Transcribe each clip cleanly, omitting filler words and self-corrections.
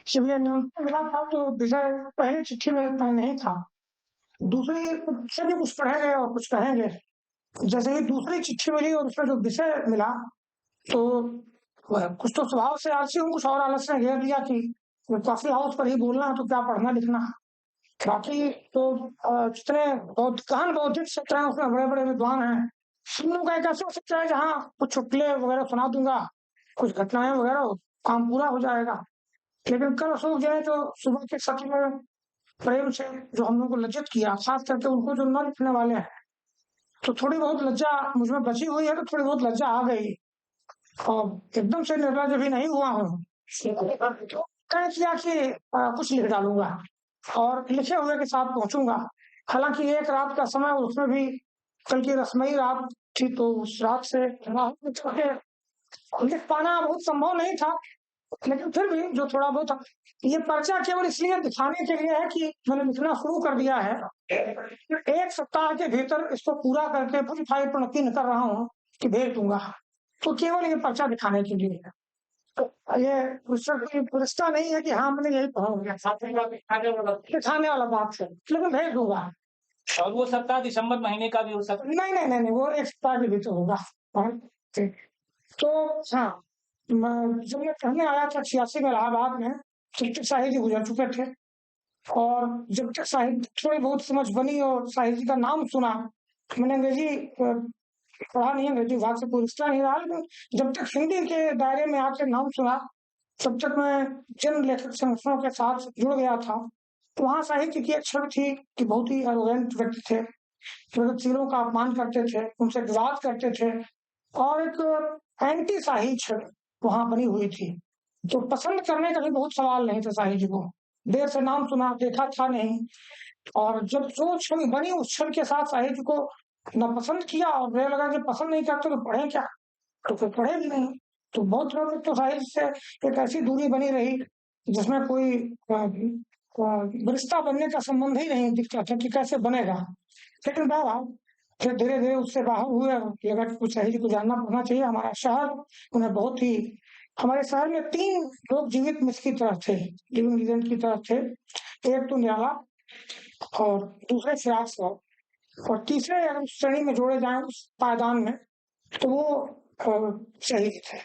जब ये न्यूनतम मिला था तो विषय पहली चिट्ठी में इतना नहीं था। दूसरी से भी कुछ पढ़ेंगे और कुछ कहेंगे। जैसे ही दूसरी चिट्ठी मिली और उसमें जो विषय मिला तो कुछ तो स्वभाव से आलसी हूँ, कुछ और आलस ने घेर लिया कि कॉफी हाउस पर ही बोलना है तो क्या पढ़ना लिखना। बाकी तो जितने बहुत गहन बौद्धिक सत्र हैं उसमें बड़े बड़े विद्वान हैं। हम लोग का एक ऐसा सत्र है जहाँ कुछ चुटकुले वगैरह सुना दूंगा, कुछ घटनाएं वगैरह, काम पूरा हो जाएगा। लेकिन कल अशोक जैन जो सुबह के सत्र में प्रेम से जो हम लोग को लज्जित किया, खास करके उनको जो न लिखने वाले हैं, तो थोड़ी बहुत लज्जा मुझमें बची हुई है, तो थोड़ी बहुत लज्जा आ गई और एकदम से निर्लज भी नहीं हुआ हूँ। तो तय किया कि कुछ लिख डालूंगा और लिखे हुए के साथ पहुंचूंगा। हालांकि एक रात का समय, उसमें भी कल की रस्मई रात थी, तो उस रात से लिख पाना बहुत संभव नहीं था। लेकिन फिर भी जो थोड़ा बहुत, ये पर्चा केवल इसलिए दिखाने के लिए है कि मैंने लिखना शुरू कर दिया है। एक सप्ताह के भीतर इसको पूरा करके पूरी फाइल पर नक्की कर रहा हूँ कि भेज दूंगा। तो केवल ये पर्चा दिखाने के लिए है। तो ये पुरस्कार नहीं है कि हाँ मैंने यही पढ़ा हो गया दिखाने वाला बात है, लेकिन भेज दूंगा। और वो सप्ताह दिसंबर महीने का भी हो सकता है। नहीं, वो एक सप्ताह के भीतर होगा। हाँ, ठीक। तो हाँ, जब मैं पढ़ने आया था 86 में इलाहाबाद में, तब तक साहिब जी गुजर चुके थे। और जब तक साहिब थोड़ी बहुत समझ बनी और साहिब जी का नाम सुना, मैंने अंग्रेजी पढ़ा नहीं, अंग्रेजी विभाग से कोई रिश्ता नहीं रहा, लेकिन जब तक हिंदी के दायरे में आके नाम सुना, तब तक मैं जिन लेखक संगठनों के साथ जुड़ गया था, तो वहाँ साहित्य की एक छवि थी कि बहुत ही एरोगेंट व्यक्ति थे, प्रगतिशीलों का अपमान करते थे, उनसे विवाद करते थे, और एक एंटी शाही छवि वहां बनी हुई थी। तो पसंद करने का भी बहुत सवाल नहीं था शाही जी को। देर से नाम सुना, देखा था नहीं, और जब जो छवि बनी उस छवि के साथ शाही जी को न पसंद किया, और मुझे लगा कि पसंद नहीं करते तो पढ़े क्या, तो फिर पढ़े भी नहीं। तो बहुत लोगों तक तो शाही जी से एक ऐसी दूरी बनी रही जिसमें कोई रिश्ता बनने का संबंध ही नहीं दिखता था कि कैसे बनेगा। लेकिन बहरहाल फिर धीरे धीरे उससे बाहर हुए और लगा कि कुछ शहरी को जानना पड़ना चाहिए। हमारा शहर उन्हें बहुत ही, हमारे शहर में 3 लोग जीवित मिस की तरह थे, लिविंग लीजेंड की तरह थे। एक तो निराला, और दूसरे चिराग साहब, और तीसरे अगर उस श्रेणी में जोड़े जाए उस पायदान में, तो वो शहीद थे।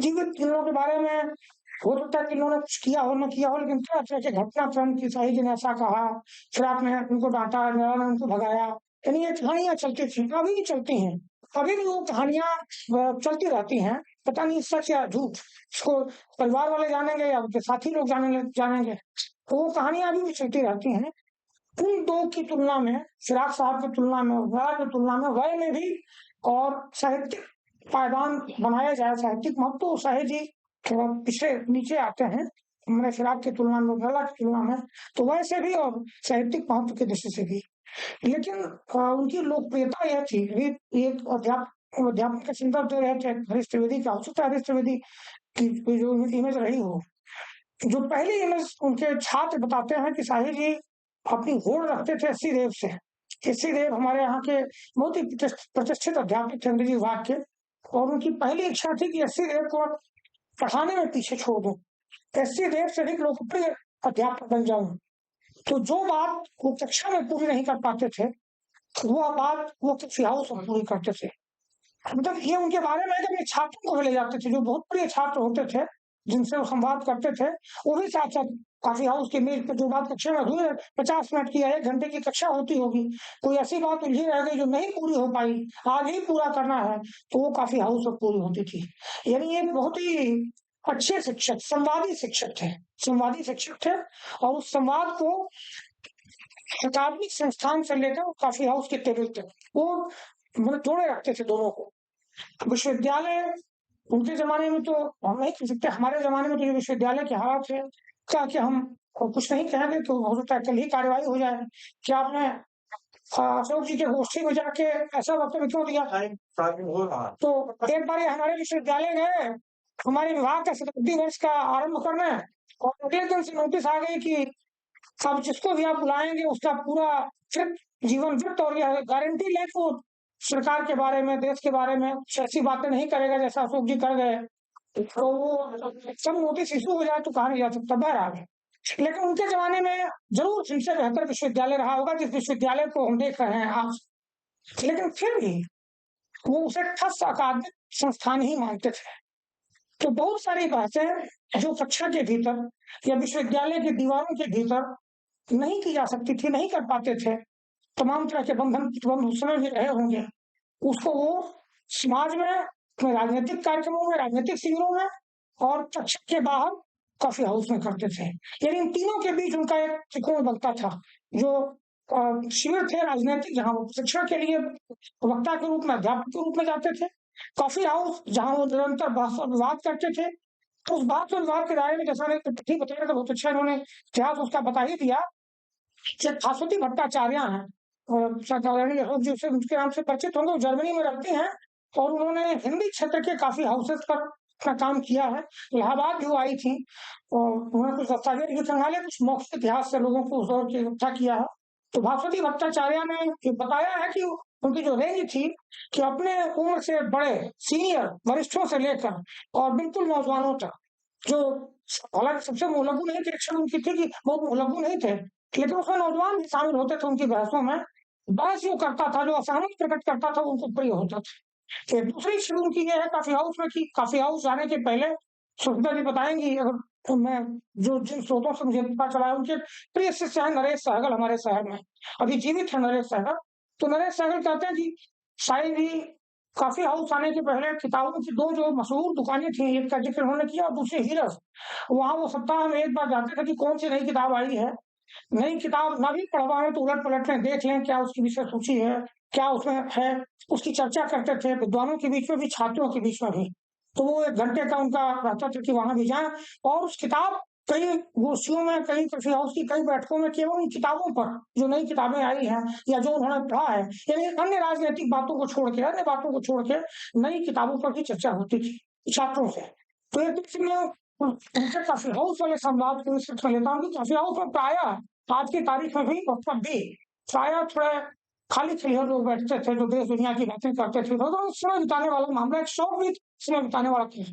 जीवित इन लोगों के बारे में हो सकता है कि इन्होंने कुछ किया हो न किया हो, लेकिन तरह तरह के घटनाक्रम की शाही जी ने ऐसा कहा, फिराक ने उनको डांटा, निराला ने उनको भगाया, यानी ये कहानियां चलती थी, अभी भी चलती हैं। अभी भी वो कहानियां चलती रहती हैं। पता नहीं सच या झूठ, इसको परिवार वाले जानेंगे या उनके साथी लोग जानेंगे। तो वो कहानियां अभी भी चलती रहती हैं। उन दो की तुलना में, फिराक साहब की तुलना में, वह की तुलना में, वह में भी और साहित्यिक पायदान बनाया जाए, साहित्यिक महत्व, तो शाही जी थोड़ा पीछे नीचे आते हैं हमारे फिराक की तुलना में, गला की तुलना में, तो वैसे भी और साहित्यिक महत्व की दृष्टि से भी। लेकिन उनकी लोकप्रियता यह थी, एक अध्यापक के संदर्भ दे रहे थे हरीश त्रिवेदी का, हो सकता है हरीश त्रिवेदी की जो इमेज रही हो, जो पहली इमेज उनके छात्र बताते हैं कि शाही जी अपनी होड़ रखते थे एस सी देव से। एस सी देव हमारे यहाँ के बहुत ही प्रतिष्ठित अध्यापक थे अंग्रेजी विभाग के, और उनकी पहली इच्छा थी कि एस सी देव को पढ़ाने में पीछे छोड़ दो, एस सी देव से अधिक लोकप्रिय अध्यापक बन जाऊं। तो जो बात वो कक्षा में पूरी नहीं कर पाते थे, वो बात वो किसी हाउस में पूरी करते थे। मतलब ये उनके बारे में अपने छात्रों को ले जाते थे, जो बहुत प्रिय छात्र होते थे जिनसे वो संवाद करते थे, वो भी साथ साथ कॉफी हाउस के मेज पर जो बात कक्षा में हुई, 50 मिनट की या 1 घंटे की कक्षा होती होगी, कोई ऐसी बात उलझी रह गई जो नहीं पूरी हो पाई, आज ही पूरा करना है, तो वो कॉफी हाउस में पूरी होती थी। यानी ये बहुत ही अच्छे शिक्षक, संवादी शिक्षक थे, संवादी शिक्षक थे। और उस संवाद को अकादमिक संस्थान से लेकर कॉफी हाउस के टेबल तक वो मतलब जोड़े रखते थे दोनों को। विश्वविद्यालय उनके जमाने में तो हम नहीं कह सकते, हमारे जमाने में तो ये विश्वविद्यालय के हालात है क्या कि हम कुछ नहीं कहेंगे तो हो सकता है कल ही कार्रवाई हो जाए। क्या आपने अशोक जी के गोष्ठी में जाके ऐसा वक्तव्य क्यों दिया? तो एक बार हमारे विश्वविद्यालय गए, हमारे विभाग का शताब्दी वर्ष का आरंभ करने, और अगले दिन से नोटिस आ गई कि अब जिसको भी आप बुलाएंगे उसका पूरा फिट जीवन वृत्त, और यह गारंटी ले को सरकार के बारे में, देश के बारे में ऐसी बातें नहीं करेगा जैसा अशोक जी कर गए। तो वो सब नोटिस इशू हो जाए तो कहा नहीं जा सकता। बहरहाल, लेकिन उनके जमाने में जरूर इनसे बेहतर विश्वविद्यालय रहा होगा जिस विश्वविद्यालय को हम देख रहे हैं आज। लेकिन फिर भी वो उसे ठस अकादमिक संस्थान ही मानते थे। तो बहुत सारी बातें जो कक्षा के भीतर या विश्वविद्यालय की दीवारों के भीतर नहीं की जा सकती थी, नहीं कर पाते थे, तमाम तरह के बंधन प्रतिबंध उस समय भी रहे होंगे, उसको वो समाज में, अपने राजनीतिक कार्यक्रमों में, राजनीतिक शिविरों में और कक्षा के बाहर कॉफी हाउस में करते थे। यानी इन तीनों के बीच उनका एक त्रिकोण बनता था। जो शिविर थे राजनीतिक, जहाँ वो शिक्षण के लिए वक्ता के रूप में, अध्यापक के रूप में जाते थे। कॉफी हाउस जहाँ वो निरंतर बहस और विवाद करते थे। तो उस बात और विवाद के दायरे में, जैसा ठीक बताया था, बहुत अच्छा इन्होंने इतिहास उसका बता ही दिया। भास्वती भट्टाचार्य हैं, उनके नाम से परिचित होंगे, वो जर्मनी में रहते हैं और उन्होंने हिंदी क्षेत्र के काफी हाउसेस पर अपना काम किया है। इलाहाबाद जो आई थी और उन्होंने कुछ दस्तावेज भी संभाले, कुछ मौखिक इतिहास से लोगों को उस दौर की इकट्ठा किया है। तो भास्वती भट्टाचार्य ने ये बताया है कि उनकी जो रेंज थी कि अपने उम्र से बड़े सीनियर वरिष्ठों से लेकर और बिल्कुल नौजवानों तक, जो हालांकि सबसे मुलग्गु नहीं डायरेक्शन उनकी थी कि बहुत मुलग्गु नहीं थे, लेकिन उसमें नौजवान भी शामिल होते थे उनकी बहसों में। बहस जो करता था, जो असहमति प्रकट करता था, उनको प्रिय होता था। फिर दूसरी चीज उनकी ये है कॉफी हाउस में कि कॉफी हाउस जाने के पहले सुखदा जी बताएंगी, अगर तो मैं जो जिन स्रोतों से मुझे पता चला है, उनके प्रिय शिष्य है नरेश सहगल, हमारे शहर में अभी जीवित है नरेश सहगल। तो नरेश सहगल कहते हैं कि शायद ही कॉफी हाउस आने के पहले किताबों की दो जो मशहूर दुकानें थी, एक का जिक्र उन्होंने किया और दूसरी हीरस, वहां वो सप्ताह में एक बार जाते थे कि कौन सी नई किताब आई है। नई किताब ना भी पढ़वाएं तो उलट पलट लें, देख लें क्या उसकी विषय सूची है, क्या उसमें है, उसकी चर्चा करते थे विद्वानों के बीच में भी, छात्रों के बीच में भी। तो वो 1 घंटे का उनका रहता था कि वहां भी जाएं और उस किताब, कई गोष्ठियों में, कई कॉफी हाउस की कई बैठकों में केवल उन किताबों पर जो नई किताबें आई हैं या जो उन्होंने पढ़ा है, यानी अन्य राजनीतिक बातों को छोड़ के, अन्य बातों को छोड़ के नई किताबों पर भी चर्चा होती थी छात्रों से। तो एक दूसरे में उनसे कॉफी हाउस वाले संवाद को इससे लेता हूँ कि कॉफी हाउस में प्राय आज की तारीख में भी और तब भी प्राय थोड़े खाली खलिहर लोग बैठते थे जो देश दुनिया की बातें करते थे। तो समय बिताने वाला मामला, एक शौक भी समय बिताने वाला था।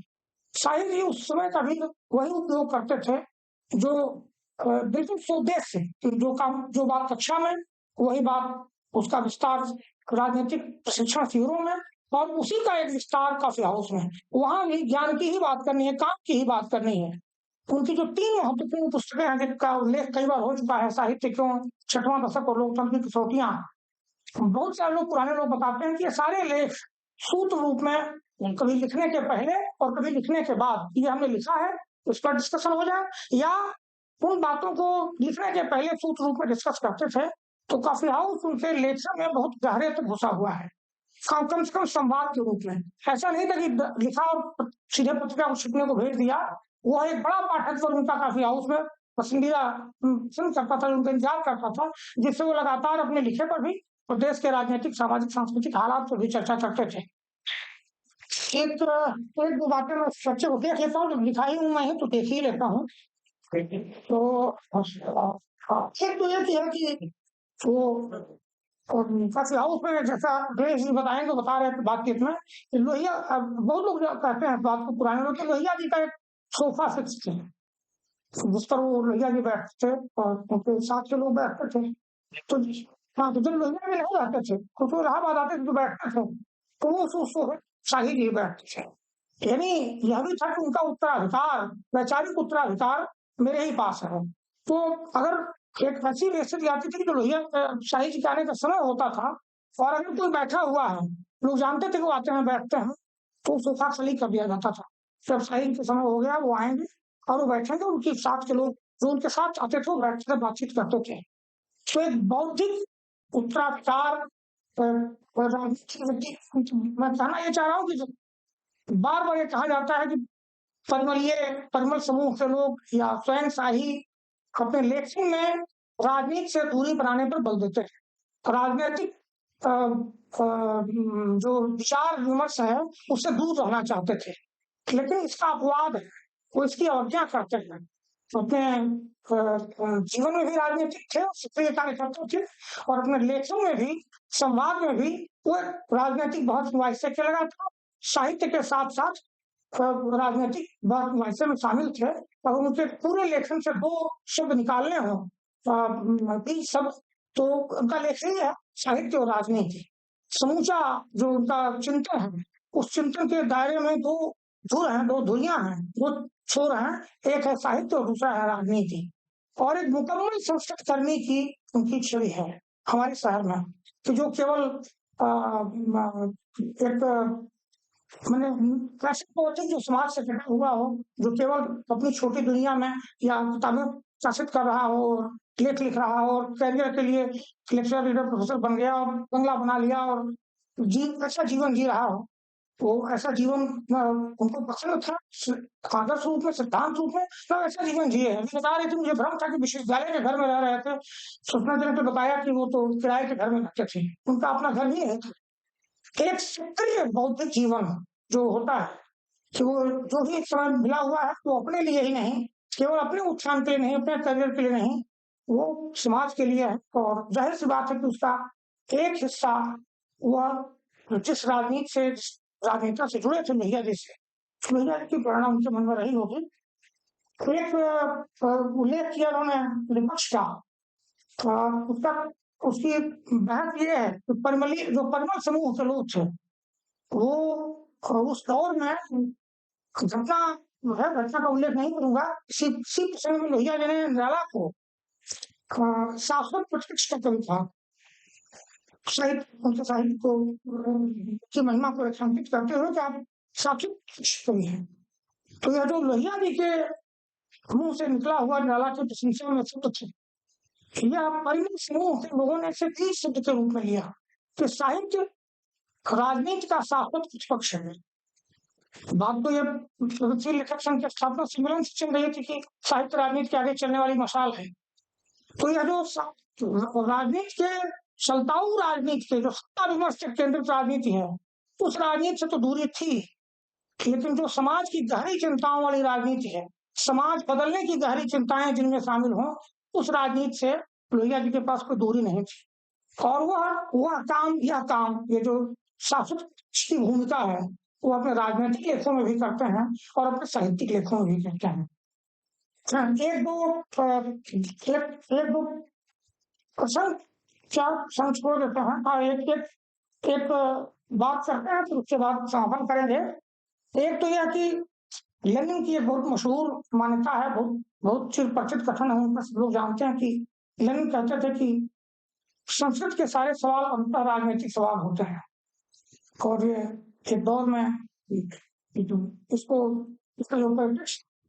शायद ही उस समय का भी वही उपयोग करते थे जो बिल्कुल स्वदेश से, जो काम, जो बात कक्षा में, वही बात उसका विस्तार राजनीतिक प्रशिक्षण शिविरों में, और उसी का एक विस्तार कॉफी हाउस में। वहां भी ज्ञान की ही बात करनी है, काम की ही बात करनी है। उनकी जो 3 महत्वपूर्ण पुस्तकें हैं जिनका उल्लेख कई बार हो चुका है, साहित्य क्यों, 6वां दशक और लोकतंत्र की कसौटियां। बहुत सारे लोग, पुराने लोग बताते हैं कि ये सारे लेख सूत्र रूप में कभी लिखने के पहले और कभी लिखने के बाद, ये हमने लिखा है उस पर डिस्कशन हो जाए, या उन बातों को लिखने के पहले सूत्र रूप में डिस्कस करते थे। तो कॉफी हाउस उनके लेखन में बहुत गहरे तक घुसा हुआ है, कम से कम संवाद के रूप में। ऐसा नहीं था कि लिखा और सीधे पत्रिका को छपने को भेज दिया। वो एक बड़ा पाठक वर्ग उनका कॉफी हाउस में पसंदीदा पसंद करता था, उनका इंतजार करता था, जिससे वो लगातार अपने लिखे पर भी और देश के राजनीतिक, सामाजिक, सांस्कृतिक हालात पर भी चर्चा करते थे। एक एक दो बातें मैं सच्चे को देख लेता हूँ, जब लिखाई हूँ मैं तो देख ही लेता हूँ। तो एक तो ये है कि वो कॉफी हाउस में, जैसा गणेश जी बताएंगे, तो बता रहे थे बातचीत में, लोहिया, बहुत लोग कहते हैं बात को, पुराने लोग, लोहिया जी का एक सोफा फिक्स थे जिस पर वो लोहिया जी बैठते थे और उनके साथ के लोग बैठते थे। तो हाँ, तो जब लोहिया में नहीं रहते थे, कुछ इलाहाबाद आते थे तो बैठते थे, तो वो शाही जी बैठते थे। यानी यह भी था कि उनका उत्तराधिकार, वैचारिक उत्तराधिकार मेरे ही पास है। तो अगर एक ऐसी स्थिति आती थी कि लोहिया शाही जी के आने का समय होता था और अगर कोई बैठा हुआ है, लोग जानते थे कि वो आते हैं बैठते हैं, तो सोफा खाली कर दिया जाता था। जब शाही के समय हो गया वो आएंगे और वो बैठेंगे, उनके साथ के लोग जो उनके साथ आते थे वो बैठते थे, बातचीत करते थे। तो एक बौद्धिक उत्तराधिकार, मैं कहना ये चाह रहा हूँ कि बार बार ये कहा जाता है कि परिमल समूह के लोग या स्वयं शाही अपने लेखन में राजनीति से दूरी बनाने पर बल देते हैं। राजनीतिक जो विचार विमर्श है उससे दूर रहना चाहते थे, लेकिन इसका अपवाद है, वो इसकी अवज्ञा करते हैं। अपने जीवन में भी राजनीतिक थे, सक्रिय कार्य करते थे और अपने लेखन में भी, संवाद में भी वो राजनीतिक बहुत नुमाइश से लगा था। साहित्य के साथ साथ राजनीतिक वैसे में शामिल थे, और उनके पूरे लेखन से 2 शब्द निकालने हो बीज शब्द, तो उनका लेखन है साहित्य और राजनीति। समूचा जो उनका चिंतन है, उस चिंतन के दायरे में 2 धुर हैं, 2 धुरियां हैं, 2 छोर हैं, एक है साहित्य और दूसरा है राजनीति। और एक मुकम्मल संस्कृत करने की उनकी छवि है हमारे शहर में, कि जो केवल एक मैंने कैसे पहुंचे जो समाज से कटा हुआ हो, जो केवल अपनी छोटी दुनिया में या किताबें शासित कर रहा हो, लेख लिख रहा हो, और कैरियर के लिए लेक्चर रीडर प्रोफेसर बन गया और बंगला बना लिया और ऐसा जीवन जी रहा हो, वो ऐसा जीवन उनको पसंद था आदर्श रूप में, सिद्धांत रूप में, तो ऐसा जीवन जिए। अभी बता रहे थे, मुझे भ्रम था कि विश्वविद्यालय के घर में रह रहे थे, स्वप्ना जी ने तो बताया कि वो तो किराए के घर में रहते थे, उनका अपना घर नहीं है। एक सक्रिय बौद्धिक जीवन जो होता है, कि वो जो भी समय मिला हुआ है वो अपने लिए ही नहीं, केवल अपने उत्थान के लिए नहीं, अपने करियर के लिए नहीं, वो समाज के लिए है। और जाहिर सी बात है कि उसका एक हिस्सा वह जिस राजनेता से जुड़े थे, लोहिया जी से, लोहिया जी की प्रेरणा उनके मन में रही होगी। एक उल्लेख किया उन्होंने विपक्ष का, उसका उसकी बहस ये है कि परिमल समूह के लोग थे, वो उस दौर में घटना है, घटना का उल्लेख नहीं करूंगा, इसी प्रसंग में लोहिया जी ने निराला को शाश्वत प्रत्यक्ष का कवि था, उनके साहित्य को की महिमा को रेखांकित करते हुए कि आप शाश्वत कवि हैं। तो यह जो लोहिया जी के मुंह से निकला हुआ निराला की प्रशंसा में शब्द थे, यह परिमल समूह के लोगों ने इसे 30 शब्द के रूप में लिया कि साहित्य राजनीति का शाश्वत पक्ष है। बात तो ये प्रगतिशील लेखक संघ के स्थापना सम्मेलन से चल रही थी कि साहित्य राजनीति के आगे चलने वाली मशाल है। तो यह जो राजनीति के सल्ताऊ राजनीति के जो सत्ता विमर्श के केंद्रित राजनीति है, उस राजनीति से तो दूरी थी, लेकिन जो समाज की गहरी चिंताओं वाली राजनीति है, समाज बदलने की गहरी चिंताएं जिनमें शामिल हों, उस राजनीति से लोहिया जी के पास कोई दूरी नहीं थी। और यह काम ये जो शासक की भूमिका है, वो अपने राजनीतिक लेखों में भी करते हैं और अपने साहित्यिक लेखों में भी करते हैं। एक दो प्रसंग क्या छोड़ देते हैं और एक बात करते हैं, फिर उसके बाद समापन करेंगे। एक तो यह कि लेनिन की एक बहुत मशहूर मान्यता है, बहुत चिर परिचित कथन है, उनका सब लोग जानते हैं कि लेनिन कहते थे कि संस्कृत के सारे सवाल अंतर राजनीतिक सवाल होते हैं। और ये एक दौर में इसको इसका जो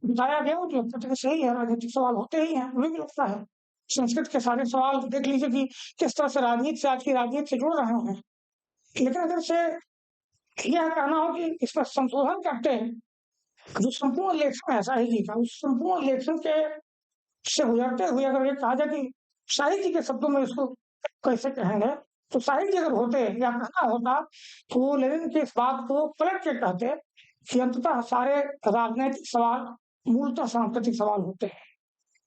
बताया गया वो लगता है सही है, राजनीतिक सवाल होते ही हैं, मुझे भी लगता है। संस्कृत के सारे सवाल देख लीजिए कि किस तरह से राजनीति से आज की राजनीति से जुड़ रहे हैं। लेकिन अगर से यह कहना हो कि इसमें संशोधन करते हैं, जो संपूर्ण लेखन ऐसा ही लिखा, उस संपूर्ण लेखन के से गुजरते हुए अगर ये कहा जाए कि साहित्य के शब्दों में इसको कैसे कहेंगे, तो साहित्य अगर होते या कहना होता तो वो लेनिन की इस बात को पलट के कहते कि अंततः सारे राजनीतिक सवाल मूलतः सांस्कृतिक सवाल होते हैं।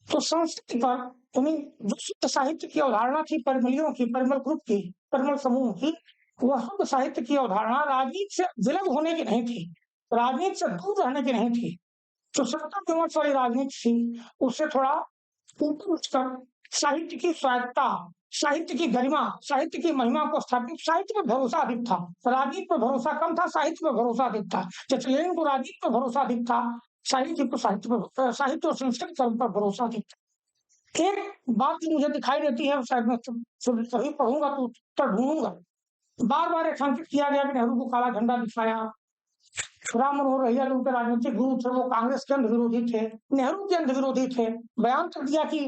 तो संस्कृति पर यानी जो शुद्ध साहित्य की अवधारणा थी परिमलियों की, परिमल ग्रुप की, परिमल समूह की, वह शुद्ध साहित्य की अवधारणा राजनीति से विलग होने की नहीं थी, राजनीति से दूर रहने की नहीं थी। जो सत्ता विमर्श वाली राजनीति थी, उससे थोड़ा ऊपर उठकर साहित्य की स्वायत्ता, साहित्य की गरिमा, साहित्य की महिमा को स्थापित, साहित्य पर भरोसा अधिक था, राजनीति पर भरोसा कम था, साहित्य पर भरोसा अधिक था। जैसे लेनिन को राजनीति पर भरोसा अधिक था, साहित्य और संस्कृत पर भरोसा अधिक था। एक बात जो मुझे दिखाई देती है, शायद मैं सभी पढ़ूंगा तो उत्तर ढूंढूंगा, बार बार रेखांकित किया गया कि नेहरू को काला झंडा दिखाया, राम मनोहर लोहिया जो उनके राजनीतिक गुरु थे वो कांग्रेस के अंध विरोधी थे, नेहरू के अंध विरोधी थे, बयान कर दिया कि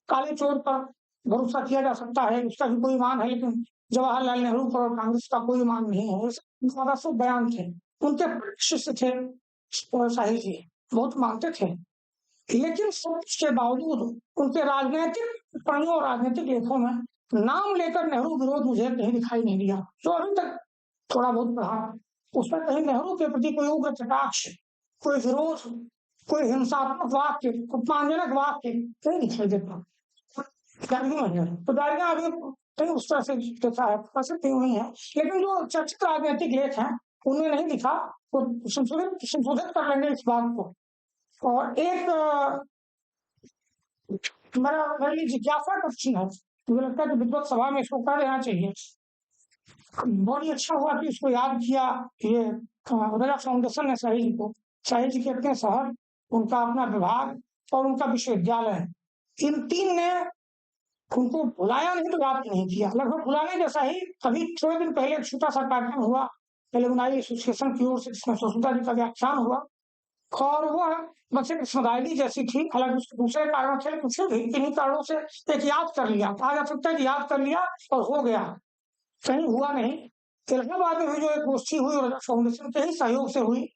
काले चोर पर भरोसा किया जा सकता है, उसका भी कोई ईमान है, लेकिन जवाहरलाल नेहरू पर और कांग्रेस का कोई ईमान नहीं है। ज्यादा सब बयान थे, उनके शिष्य थे शाही जी, बहुत मानते थे। लेकिन सब के बावजूद उनके राजनीतिक टिप्पणियों और राजनीतिक लेखों में नाम लेकर नेहरू विरोध मुझे कहीं दिखाई नहीं दिया। जो अभी तक थोड़ा बहुत पढ़ा, उसमें कहीं नेहरू के प्रति कोई उग्र कटाक्ष, कोई विरोध, कोई हिंसात्मक वाक्य, अपमानजनक वाक्य कहीं दिखाई देता। तो डायरियां अभी कहीं उस तरह से देखा है, प्रसिद्ध हुई है। लेकिन जो चर्चित राजनीतिक लेख हैं उन्हें नहीं लिखा, तो संशोधित कर लेंगे इस बात को। और एक मेरे लिए जिज्ञासा का प्रश्न है, मुझे लगता है कि विद्वत सभा में इसको कर देना चाहिए। बहुत ही अच्छा हुआ कि इसको याद किया। ये उदया फाउंडेशन ने शाही जी को, शाही जी के अपने शहर, उनका अपना विभाग और उनका विश्वविद्यालय, इन तीन ने उनको बुलाया नहीं तो याद नहीं किया। लगभग बुलाने जैसा ही अभी थोड़े दिन पहले एक छोटा सा कार्यक्रम हुआ एलुमनाई एसोसिएशन की ओर से, जिसमें सुष्मिता जी का व्याख्यान हुआ, और वह बस एक श्रद्धांजलि जैसी थी। हालांकि उसके दूसरे कारण थे, कुछ भी इन्हीं कारणों से एक याद कर लिया, कहा जा सकता है कि याद कर लिया और हो गया, कहीं हुआ नहीं। इलाहाबाद में हुई जो एक गोष्ठी हुई और फाउंडेशन के ही सहयोग से हुई,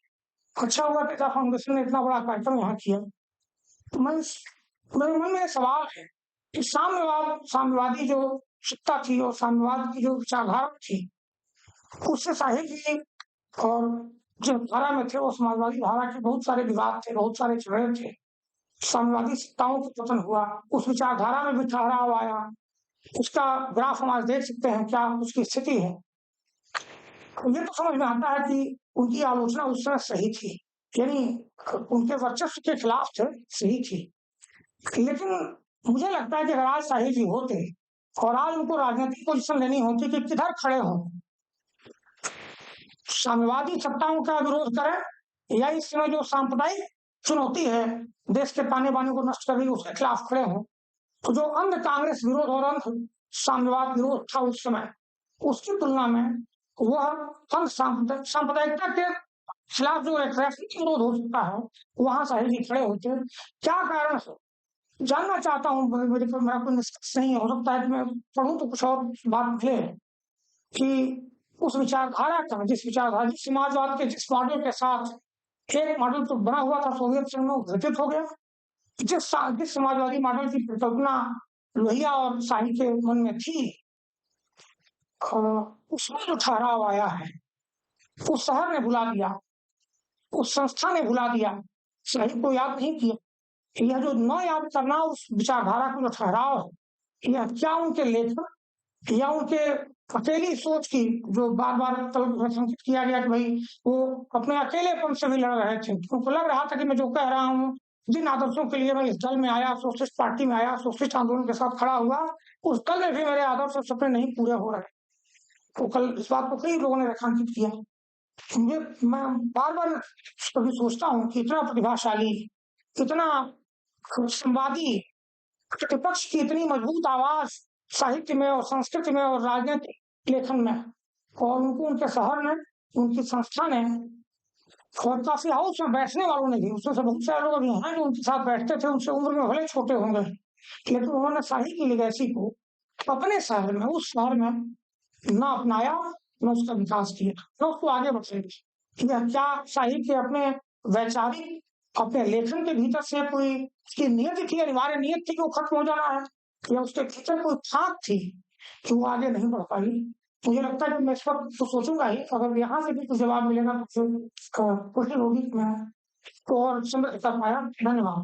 अच्छा हुआ कि फाउंडेशन ने इतना बड़ा कार्यक्रम यहाँ किया। तो मेरे मन में सवाल है कि साम्यवादी जो सत्ता थी और साम्यवाद की जो विचारधारा थी, उससे शाही जी और जो धारा में थे वो समाजवादी धारा के बहुत सारे विवाद थे, बहुत सारे झगड़े थे। साम्यवादी सत्ताओं का पतन हुआ, उस विचारधारा में भी ठहराव आया, उसका ग्राफ हम आज देख सकते हैं क्या उसकी स्थिति है। ये तो समझ में आता है कि उनकी आलोचना उस समय सही थी, यानी उनके वर्चस्व के खिलाफ थे, सही थी। लेकिन मुझे लगता है कि अगर आज शाही जी होते और आज उनको राजनीतिक पोजीशन लेनी होती कि किधर खड़े हो, साम्यवादी सत्ताओं का विरोध करें या इस समय जो सांप्रदायिक चुनौती है देश के ताने बाने को नष्ट कर रही, उसके खिलाफ खड़े हों। तो जो अंध कांग्रेस विरोध और अंध साम्यवाद विरोध था उस समय, उसकी तुलना में वह अंध सांप्रदायिकता के खिलाफ जो एक राजनीतिक विरोध हो सकता है, वहां शाही जी खड़े होते। क्या कारण है जानना चाहता हूँ, मेरा कोई निष्कर्ष नहीं हो सकता है कि मैं पढ़ूं तो कुछ और बात मिले कि उस विचारधारा का, जिस विचारधारा, जिस समाजवाद के जिस मॉडल के साथ एक मॉडल तो बना हुआ था सोवियत संघ में, घटित हो गया, जिस समाजवादी मॉडल की परिकल्पना लोहिया और शाही के मन में थी, उसमें जो ठहराव आया है, उस शहर ने भुला दिया, उस संस्था ने भुला दिया, शाही को याद नहीं किया। यह जो न याद करना उस विचारधारा का जो ठहराव है, यह क्या उनके लेखन या उनके अकेली सोच की, जो बार बार संकेत किया गया कि भाई वो अपने अकेलेपन से भी लड़ रहे थे, उनको लग रहा था कि मैं जो कह रहा हूँ, जिन आदर्शों के लिए मैं इस दल में आया, सोशलिस्ट पार्टी में आया, सोशलिस्ट आंदोलन के साथ खड़ा हुआ, उस दल में भी मेरे आदर्श और सपने नहीं पूरे हो रहे। तो कल इस बात को कई लोगों ने रेखांकित किया। मैं बार बार कभी सोचता हूँ कि इतना प्रतिभाशाली, इतना संवादी, प्रतिपक्ष की इतनी मजबूत आवाज साहित्य में और संस्कृति में और राजनीतिक लेखन में, और उनको उनके शहर ने, उनकी संस्था ने, और काफी हाउस में बैठने वालों ने भी, उसमें से बहुत सारे लोग अभी हैं जो उनके साथ बैठते थे, उनसे उम्र में भले छोटे होंगे, लेकिन उन्होंने शाही की लिगेसी को अपने शहर में, उस शहर में न अपनाया, न उसका विकास किया, न उसको आगे बढ़ाया। क्या शाही के अपने वैचारिक, अपने लेखन के भीतर से कोई उसकी नियत थी, अनिवार्य नियत थी कि वो खत्म हो जाना है, या उसके भीतर कोई खाक थी कि वो आगे नहीं बढ़ पाई? मुझे लगता है कि मैं इस पर तो सोचूंगा ही, अगर यहाँ से भी कुछ जवाब मिलेगा तो कोशिश होगी मैं तो और समझ कर पाया। धन्यवाद।